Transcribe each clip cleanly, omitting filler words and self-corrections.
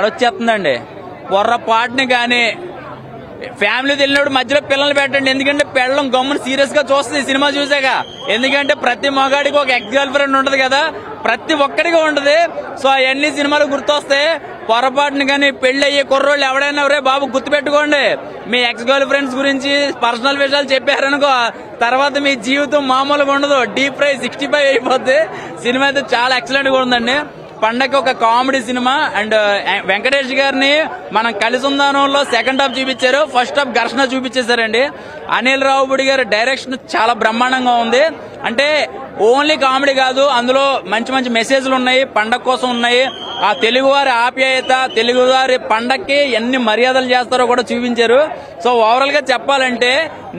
వచ్చేస్తుందండి. పొర్రపాటుని కానీ ఫ్యామిలీతో వెళ్ళినప్పుడు మధ్యలో పిల్లలు పెట్టండి. ఎందుకంటే పెళ్ళం గమ్మును సీరియస్ గా చూస్తుంది సినిమా చూసాక. ఎందుకంటే ప్రతి మగాడికి ఒక ఎక్స్ గర్ల్ ఫ్రెండ్ ఉంటది కదా, ప్రతి ఒక్కడికి ఉంటది. సో అవన్నీ సినిమాలు గుర్తొస్తాయి. పొరపాటుని కానీ పెళ్లి అయ్యే కుర్రోళ్ళు ఎవడైనా ఎవరే బాబు గుర్తుపెట్టుకోండి, మీ ఎక్స్ గర్ల్ ఫ్రెండ్స్ గురించి పర్సనల్ విషయాలు చెప్పారనుకో తర్వాత మీ జీవితం మామూలుగా ఉండదు. డీప్ ఫ్రై 65 అయిపోద్ది. సినిమా అయితే చాలా ఎక్సలెంట్ గా ఉందండి. పండగ ఒక కామెడీ సినిమా. అండ్ వెంకటేష్ గారిని మనం కలిసి ఉందానంలో సెకండ్ హాఫ్ చూపించారు, ఫస్ట్ హాఫ్ ఘర్షణ చూపించేశారండి. అనిల్ రావుపూడి గారి డైరెక్షన్ చాలా బ్రహ్మాండంగా ఉంది. అంటే ఓన్లీ కామెడీ కాదు, అందులో మంచి మంచి మెసేజ్లు ఉన్నాయి, పండగ కోసం ఉన్నాయి. ఆ తెలుగువారి ఆప్యాయత, తెలుగువారి పండగకి ఎన్ని మర్యాదలు చేస్తారో కూడా చూపించారు. సో ఓవరాల్ గా చెప్పాలంటే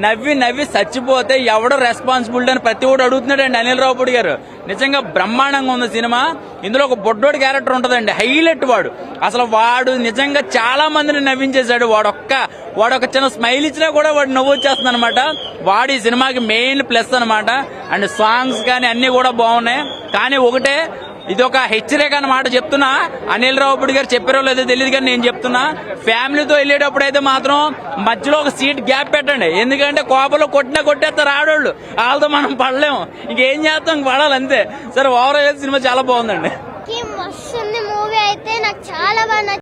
నవ్వి నవ్వి చచ్చిపోతే ఎవడో రెస్పాన్సిబిలిటీ అని ప్రతి ఒక్కడు అడుగుతున్నాడండి అనిల్ రావుపూడి గారు. నిజంగా బ్రహ్మాండంగా ఉంది సినిమా. ఇందులో ఒక బొడ్డోడి క్యారెక్టర్ ఉంటదండి, హైలైట్ వాడు. అసలు వాడు నిజంగా చాలా మందిని నవ్వించేశాడు. వాడు ఒక చిన్న స్మైల్ ఇచ్చినా కూడా వాడు నవ్వు వచ్చేస్తుంది అనమాట. వాడు ఈ సినిమాకి మెయిన్ ప్లస్ అనమాట. అండ్ సాంగ్స్ కానీ అన్ని కూడా బాగున్నాయి. కానీ ఒకటే, ఇది ఒక హెచ్చరిక అన్నమాట చెప్తున్నా. అనిల్ రావుపూడి గారు చెప్పారో లేదో తెలియదు కానీ నేను చెప్తున్నా, ఫ్యామిలీతో వెళ్ళేటప్పుడు అయితే మాత్రం మధ్యలో ఒక సీట్ గ్యాప్ పెట్టండి. ఎందుకంటే కోపంలో కొట్టేస్తారు ఆడోళ్ళు, వాళ్ళతో మనం పడలేము. ఇంకేం చేస్తాం, పడాలి అంతే. సరే ఓవరాల్ సినిమా చాలా బాగుందండి. మస్తు మూవీ అయితే నాకు చాలా బాగా